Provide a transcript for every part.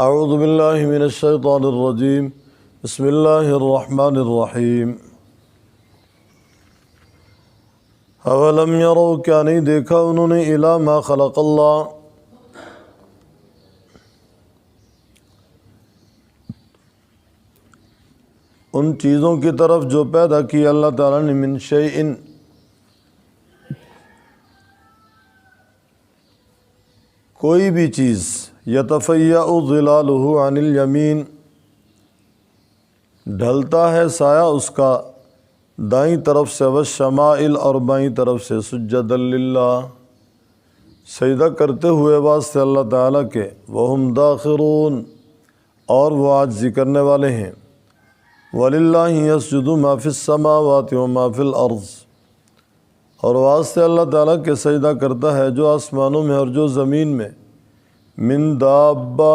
اعوذ باللہ من الشیطان الرجیم بسم اللہ الرحمن الرحیم اولم یروا کیا نہیں دیکھا انہوں نے الی ما خلق اللہ ان چیزوں کی طرف جو پیدا کی اللہ تعالیٰ نے من شیء کوئی بھی چیز یتفیأ ظلالہ عن الیمین ڈھلتا ہے سایہ اس کا دائیں طرف سے والشمائل اور بائیں طرف سے سجدا للہ سجدہ کرتے ہوئے واسطے اللہ تعالیٰ کے وہم داخرون اور وہ عاجزی کرنے والے ہیں وَلِلَّهِ يَسْجُدُ مَا فِي السَّمَاوَاتِ وَمَا فِي الْأَرْضِ اور واسطے اللہ تعالیٰ کے سجدہ کرتا ہے جو آسمانوں میں اور جو زمین میں من دابہ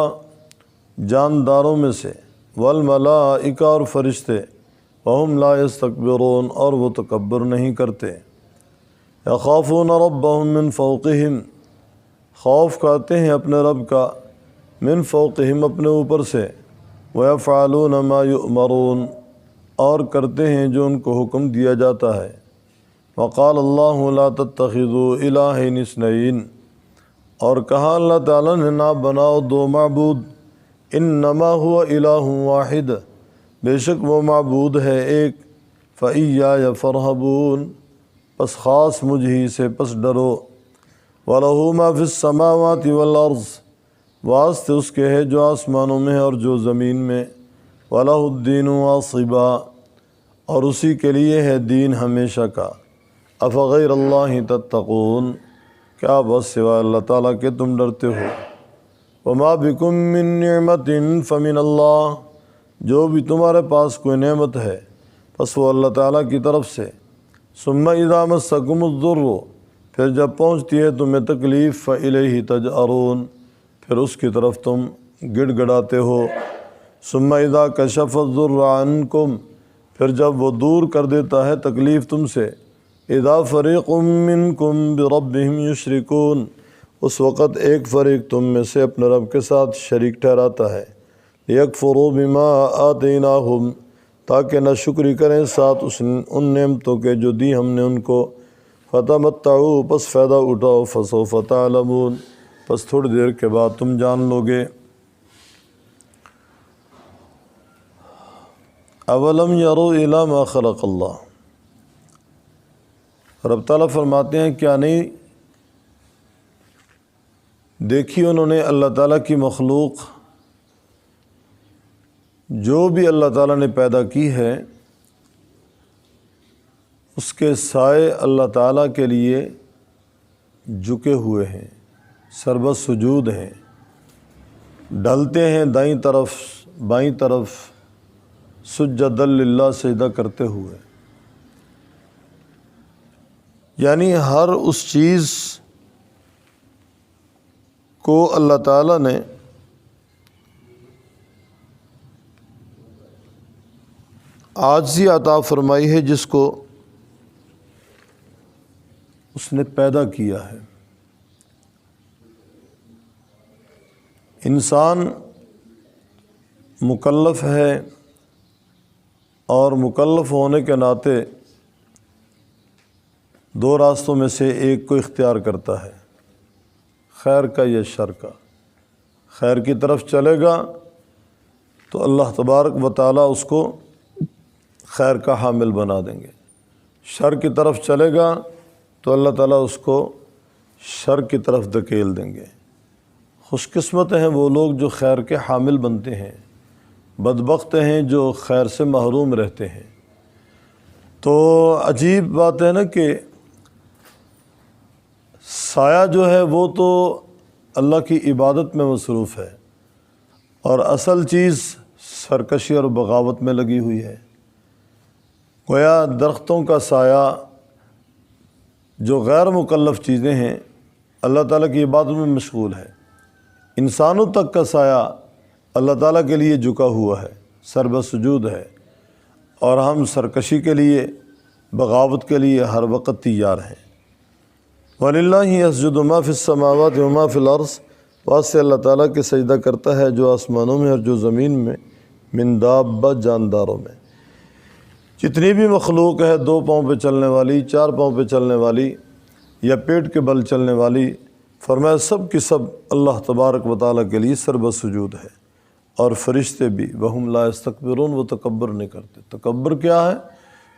جانداروں میں سے والملائکہ اور فرشتے وَهُمْ لَا يَسْتَكْبِرُونَ اور وہ تکبر نہیں کرتے يَخَافُونَ رَبَّهُمْ مِنْ فَوْقِهِمْ خوف کرتے ہیں اپنے رب کا من فوقہم اپنے اوپر سے وَيَفْعَلُونَ مَا يُؤْمَرُونَ اور کرتے ہیں جو ان کو حکم دیا جاتا ہے وقال اللہ لا تتخذوا الہین اثنین اور کہا اللہ تعالیٰ نے نہ بناؤ دو معبود انما هو الہ واحد بے شک وہ معبود ہے ایک فَإِيَّايَ فَارْهَبُونَ پس خاص مجھ ہی سے پس ڈرو وَلَهُ مَا فِي السَّمَاوَاتِ وَالْأَرْضِ واسطے اس کے ہے جو آسمانوں میں ہے اور جو زمین میں وَلَهُ الدِّينُ وَاصِبًا اور اسی کے لیے ہے دین ہمیشہ کا افغیر اللہ تتقون کیا بس سوائے اللہ تعالیٰ کے تم ڈرتے ہو وما بکم من نعمت فمن اللہ جو بھی تمہارے پاس کوئی نعمت ہے پس وہ اللہ تعالیٰ کی طرف سے ثم اذا مسکم الضر پھر جب پہنچتی ہے تمہیں تکلیف فالیہ تجأرون پھر اس کی طرف تم گڑ گڑاتے ہو ثم اذا کشف الضر عنکم پھر جب وہ دور کر دیتا ہے تکلیف تم سے اذا فریق منکم بربہم یشرکون اس وقت ایک فریق تم میں سے اپنے رب کے ساتھ شریک ٹھہراتا ہے لیکفروا بما آتیناہم تاکہ نہ شکری کریں ساتھ ان نعمتوں کے جو دی ہم نے ان کو فتمتعوا پس فائدہ اٹھاؤ فسوف تعلمون پس تھوڑی دیر کے بعد تم جان لو گے اولم یروا الی ما خلق اللہ رب تعالیٰ فرماتے ہیں کیا نہیں دیکھی انہوں نے اللہ تعالیٰ کی مخلوق جو بھی اللہ تعالیٰ نے پیدا کی ہے اس کے سائے اللہ تعالیٰ کے لیے جھکے ہوئے ہیں سربت سجود ہیں ڈھلتے ہیں دائیں طرف بائیں طرف سجدا للہ سجدہ کرتے ہوئے یعنی ہر اس چیز کو اللہ تعالیٰ نے عاجزی عطا فرمائی ہے جس کو اس نے پیدا کیا ہے انسان مکلف ہے اور مکلف ہونے کے ناطے دو راستوں میں سے ایک کو اختیار کرتا ہے خیر کا یا شر کا خیر کی طرف چلے گا تو اللہ تبارک و تعالیٰ اس کو خیر کا حامل بنا دیں گے شر کی طرف چلے گا تو اللہ تعالیٰ اس کو شر کی طرف دھکیل دیں گے خوش قسمت ہیں وہ لوگ جو خیر کے حامل بنتے ہیں بدبخت ہیں جو خیر سے محروم رہتے ہیں تو عجیب بات ہے نا کہ سایہ جو ہے وہ تو اللہ کی عبادت میں مصروف ہے اور اصل چیز سرکشی اور بغاوت میں لگی ہوئی ہے گویا درختوں کا سایہ جو غیر مکلف چیزیں ہیں اللہ تعالیٰ کی عبادت میں مشغول ہے انسانوں تک کا سایہ اللہ تعالیٰ کے لیے جھکا ہوا ہے سربت سجود ہے اور ہم سرکشی کے لیے بغاوت کے لیے ہر وقت تیار ہیں وَلِلَّهِ يَسْجُدُ مَا فِي السَّمَاوَاتِ وَمَا فِي الْأَرْضِ واسطے اللہ تعالیٰ کے سجدہ کرتا ہے جو آسمانوں میں اور جو زمین میں، من دابہ جانداروں میں، جتنی بھی مخلوق ہے، 2 پاؤں پہ چلنے والی، 4 پاؤں پہ چلنے والی یا پیٹ کے بل چلنے والی، فرمایا سب کی سب اللہ تبارک و تعالیٰ کے لیے سربہ سجود ہے، اور فرشتے بھی، وہم لا یستکبرون، وہ تکبر نہیں کرتے۔ تکبر کیا ہے؟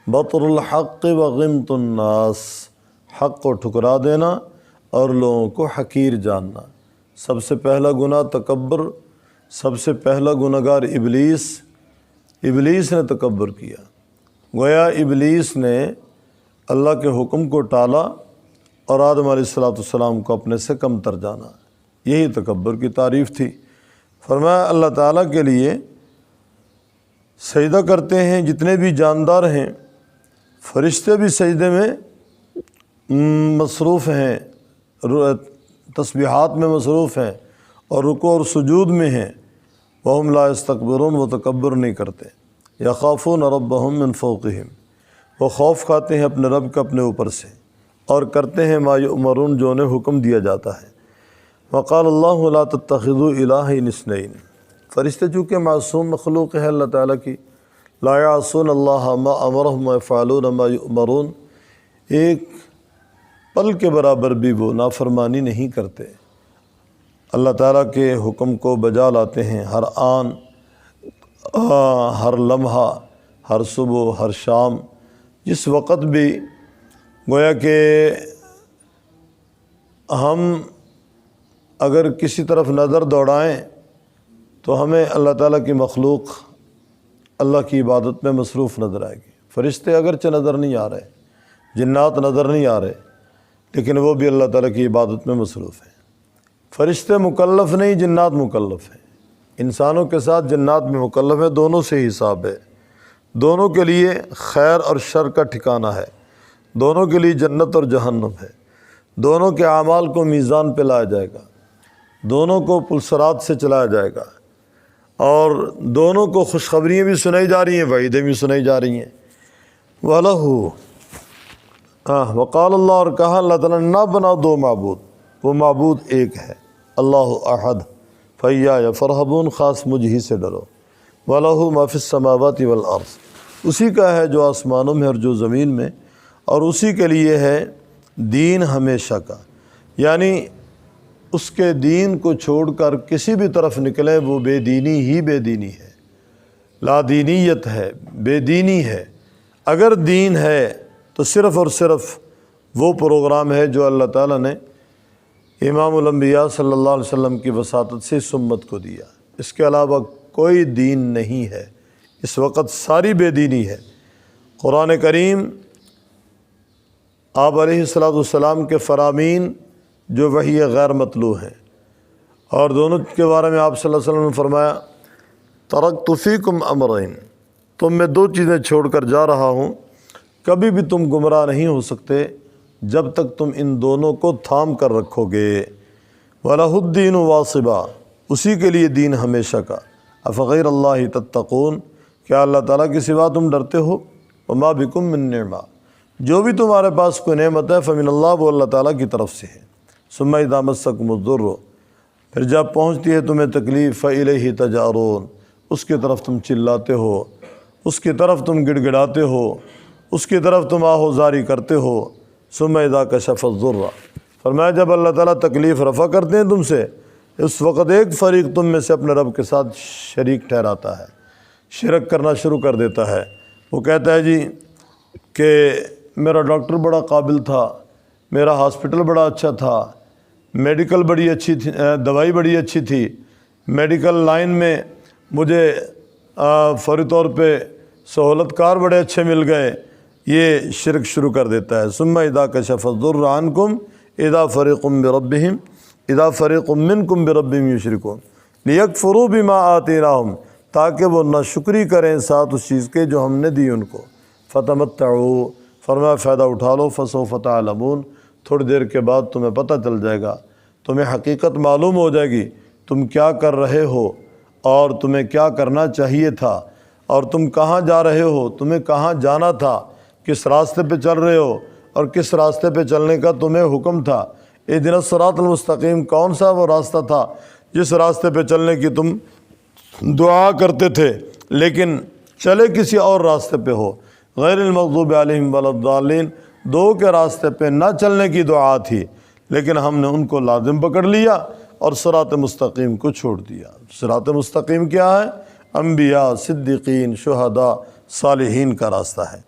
بطر الحق وغمط الناس، حق کو ٹھکرا دینا اور لوگوں کو حقیر جاننا۔ سب سے پہلا گناہ تکبر، سب سے پہلا گنہگار ابلیس نے تکبر کیا۔ گویا ابلیس نے اللہ کے حکم کو ٹالا اور آدم علیہ السلام کو اپنے سے کم تر جانا، یہی تکبر کی تعریف تھی۔ فرمایا اللہ تعالیٰ کے لیے سجدہ کرتے ہیں جتنے بھی جاندار ہیں، فرشتے بھی سجدے میں مصروف ہیں، تسبیحات میں مصروف ہیں اور رکوع اور سجود میں ہیں۔ وہم لا یستکبرون، وہ تکبر نہیں کرتے۔ یخافون ربہم من فوقہم، وہ خوف کھاتے ہیں اپنے رب کا اپنے اوپر سے، اور کرتے ہیں ما یؤمرون، جو انہیں حکم دیا جاتا ہے۔ وقال اللہ لا تتخذوا الہین اثنین، فرشتے چونکہ معصوم مخلوق ہے اللہ تعالیٰ کی، لا یعصون اللہ ما امرہم ویفعلون ما یؤمرون، ایک پل کے برابر بھی وہ نافرمانی نہیں کرتے، اللہ تعالیٰ کے حکم کو بجا لاتے ہیں ہر آن، ہر لمحہ، ہر صبح، ہر شام، جس وقت بھی۔ گویا کہ ہم اگر کسی طرف نظر دوڑائیں تو ہمیں اللہ تعالیٰ کی مخلوق اللہ کی عبادت میں مصروف نظر آئے گی۔ فرشتے اگرچہ نظر نہیں آ رہے، جنات نظر نہیں آ رہے، لیکن وہ بھی اللہ تعالیٰ کی عبادت میں مصروف ہیں۔ فرشتے مکلف نہیں، جنات مکلف ہیں۔ انسانوں کے ساتھ جنات میں مکلف ہے، دونوں سے حساب ہے، دونوں کے لیے خیر اور شر کا ٹھکانہ ہے، دونوں کے لیے جنت اور جہنم ہے، دونوں کے اعمال کو میزان پہ لایا جائے گا، دونوں کو پلسرات سے چلایا جائے گا، اور دونوں کو خوشخبریاں بھی سنائی جا رہی ہیں، وعیدیں بھی سنائی جا رہی ہیں۔ وَلَهُ، وقال اللہ، اور کہا اللہ تعالیٰ نے، نہ بناؤ 2 معبود، وہ معبود ایک ہے، اللہ احد، فَإِيَّايَ فَارْهَبُونِ، خاص مجھ ہی سے ڈرو۔ وَلَهُ مَا فِي السَّمَاوَاتِ وَالْأَرْضِ، اسی کا ہے جو آسمانوں میں اور جو زمین میں، اور اسی کے لیے ہے دین ہمیشہ کا، یعنی اس کے دین کو چھوڑ کر کسی بھی طرف نکلیں وہ بے دینی ہی بے دینی ہے، لا دینیت ہے، بے دینی ہے۔ اگر دین ہے تو صرف اور صرف وہ پروگرام ہے جو اللہ تعالیٰ نے امام الانبیاء صلی اللہ علیہ وسلم کی وساطت سے اس امت کو دیا، اس کے علاوہ کوئی دین نہیں ہے۔ اس وقت ساری بے دینی ہے۔ قرآن کریم آپ علیہ السلام کے فرامین جو وحی غیر مطلوع ہیں، اور دونوں کے بارے میں آپ صلی اللہ علیہ وسلم نے فرمایا، ترکت فیکم امرین، تم میں 2 چیزیں چھوڑ کر جا رہا ہوں، کبھی بھی تم گمراہ نہیں ہو سکتے جب تک تم ان دونوں کو تھام کر رکھو گے۔ وَلَهُ الدِّينُ وَاصِبًا، اسی کے لیے دین ہمیشہ کا۔ افغیر اللہ تتقون، کیا اللہ تعالیٰ کے سوا تم ڈرتے ہو؟ وما بکم من نعمہ، جو بھی تمہارے پاس کوئی نعمت ہے فمن اللہ، وہ اللہ تعالیٰ کی طرف سے ہے۔ ثم اذا مسکم الضر، پھر جب پہنچتی ہے تمہیں تکلیف، فالیہ تجارون، اس کی طرف تم چلاتے ہو، اس کی طرف تم گڑ گڑاتے ہو، اس کی طرف تم آہوزاری کرتے ہو۔ ثم اذا کشف الضر، فرمایا جب اللہ تعالیٰ تکلیف رفع کرتے ہیں تم سے، اس وقت ایک فریق تم میں سے اپنے رب کے ساتھ شریک ٹھہراتا ہے، شرک کرنا شروع کر دیتا ہے۔ وہ کہتا ہے جی کہ میرا ڈاکٹر بڑا قابل تھا، میرا ہاسپٹل بڑا اچھا تھا، میڈیکل بڑی اچھی تھی، دوائی بڑی اچھی تھی، میڈیکل لائن میں مجھے فوری طور پہ سہولت کار بڑے اچھے مل گئے، یہ شرک شروع کر دیتا ہے۔ ثم اذا کشف الضر عنکم اذا فریق بربہم اذا فریق منکم بربہم یشرکون لیکفروا بما آتیناہم، تاکہ وہ ناشکری کریں ساتھ اس چیز کے جو ہم نے دی ان کو۔ فتمتعوا، فرمایا فائدہ اٹھا لو، فسوف تعلمون، تھوڑی دیر کے بعد تمہیں پتہ چل جائے گا، تمہیں حقیقت معلوم ہو جائے گی تم کیا کر رہے ہو اور تمہیں کیا کرنا چاہیے تھا، اور تم کہاں جا رہے ہو، تمہیں کہاں جانا تھا، کس راستے پہ چل رہے ہو اور کس راستے پہ چلنے کا تمہیں حکم تھا۔ اہدنا الصراط المستقیم کون سا وہ راستہ تھا جس راستے پہ چلنے کی تم دعا کرتے تھے لیکن چلے کسی اور راستے پہ ہو، غیر المغضوب علیہم ولا الضالین، دو کے راستے پہ نہ چلنے کی دعا تھی لیکن ہم نے ان کو لازم پکڑ لیا اور صراط مستقیم کو چھوڑ دیا۔ صراط مستقیم کیا ہے؟ انبیاء، صدیقین، شہداء، صالحین کا راستہ ہے۔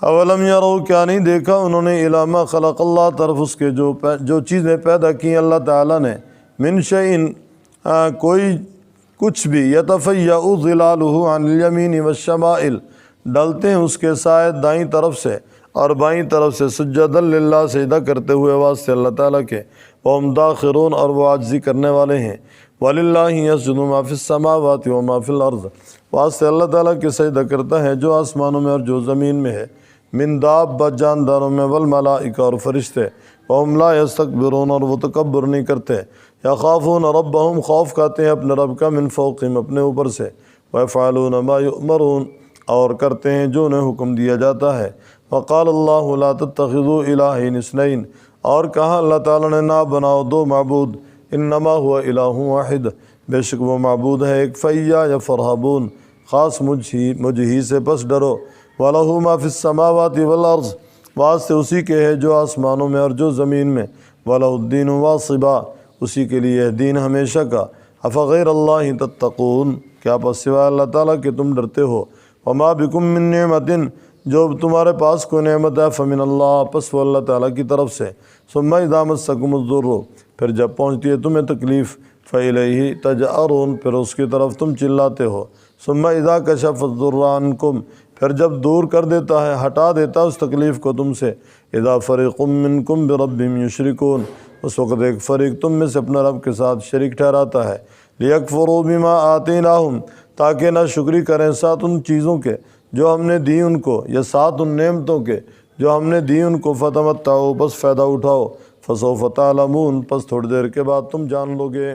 اولم یرو، کیا نہیں دیکھا انہوں نے، الی ما خلق اللہ، طرف اس کے جو چیزیں پیدا کی اللہ تعالیٰ نے، من شیء، کوئی کچھ بھی، یتفیع ظلالہ عن الیمین والشمائل، ڈلتے ہیں اس کے سائے دائیں طرف سے اور بائیں طرف سے، سجدا للہ، سجدہ کرتے ہوئے واسطے اللہ تعالیٰ کے، وہم داخرون، اور وہ عاجزی کرنے والے ہیں، وللہ یسجد ما فی السماوات وما فی الارض، واسطے اللہ تعالیٰ کے سجدہ کرتا ہے جو آسمانوں میں اور جو زمین میں ہے، من دابۃ، جانداروں میں، والملائکہ، اور فرشتے، وہم لا یستکبرون، اور وہ تکبر نہیں کرتے، یخافون ربہم، خوف کھاتے ہیں اپنے رب کا، من فوقہم، اپنے اوپر سے، ویفعلون ما یؤمرون، اور کرتے ہیں جو انہیں حکم دیا جاتا ہے۔ وقال اللہ لا تتخذوا الہین اثنین، اور کہا اللہ تعالیٰ نے نہ بناؤ دو معبود، انما هو الہ واحد، بے شک وہ معبود ہے ایک، فإیایا فرحبون، خاص مجھ ہی سے پس ڈرو، وَلَهُ مَا فِي السَّمَاوَاتِ وَالْأَرْضِ، واسطے اسی کے ہے جو آسمانوں میں اور جو زمین میں، وَلَهُ الدِّينُ وَاصِبًا، اسی کے لیے ہے دین ہمیشہ کا، أَفَغَيْرَ اللَّهِ تَتَّقُونَ، کیا پس سوائے اللہ تعالیٰ کہ تم ڈرتے ہو، وَمَا بِكُم مِّن نِّعْمَةٍ، جو تمہارے پاس کوئی نعمت ہے، فَمِنَ اللَّهِ، پس وہ اللہ تعالیٰ کی طرف سے، ثُمَّ إِذَا مَسَّكُمُ الضُّرُّ، پھر جب پہنچتی ہے تمہیں تکلیف، فَإِلَيْهِ تَجْأَرُونَ، پھر اس کی طرف تم چلاتے ہو، ثُمَّ إِذَا كَشَفَ الضُّرَّ عَنكُمْ، پھر جب دور کر دیتا ہے، ہٹا دیتا اس تکلیف کو تم سے، اذا فریق منکم بربہم یشرکون، اس وقت ایک فریق تم میں سے اپنے رب کے ساتھ شریک ٹھہراتا ہے، لیکفروا بما آتیناہم، تاکہ نہ شکری کریں ساتھ ان چیزوں کے جو ہم نے دی ان کو، یا ساتھ ان نعمتوں کے جو ہم نے دی ان کو، فتمتعوا، بس فائدہ اٹھاؤ، فسوف تعلمون، پس تھوڑی دیر کے بعد تم جان لو گے۔